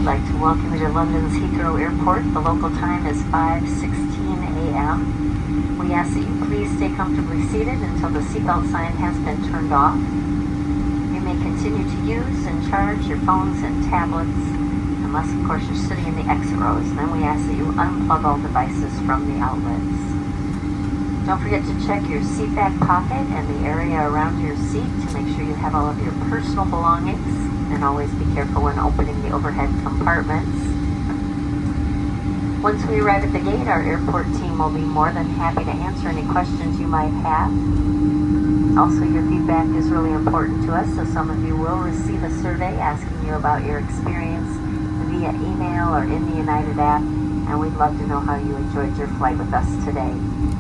like to welcome you to London's Heathrow Airport. The local time is 5:16 a.m. We ask that you please stay comfortably seated until the seatbelt sign has been turned off. You may continue to use and charge your phones and tablets, unless of course you're sitting in the exit rows. Then we ask that you unplug all devices from the outlets. Don't forget to check your seat back pocket and the area around your seat to make sure you have all of your personal belongings, and always be careful when opening the overhead compartments. Once we arrive at the gate, our airport team will be more than happy to answer any questions you might have. Also, your feedback is really important to us, so some of you will receive a survey asking you about your experience via email or in the United app, and we'd love to know how you enjoyed your flight with us today.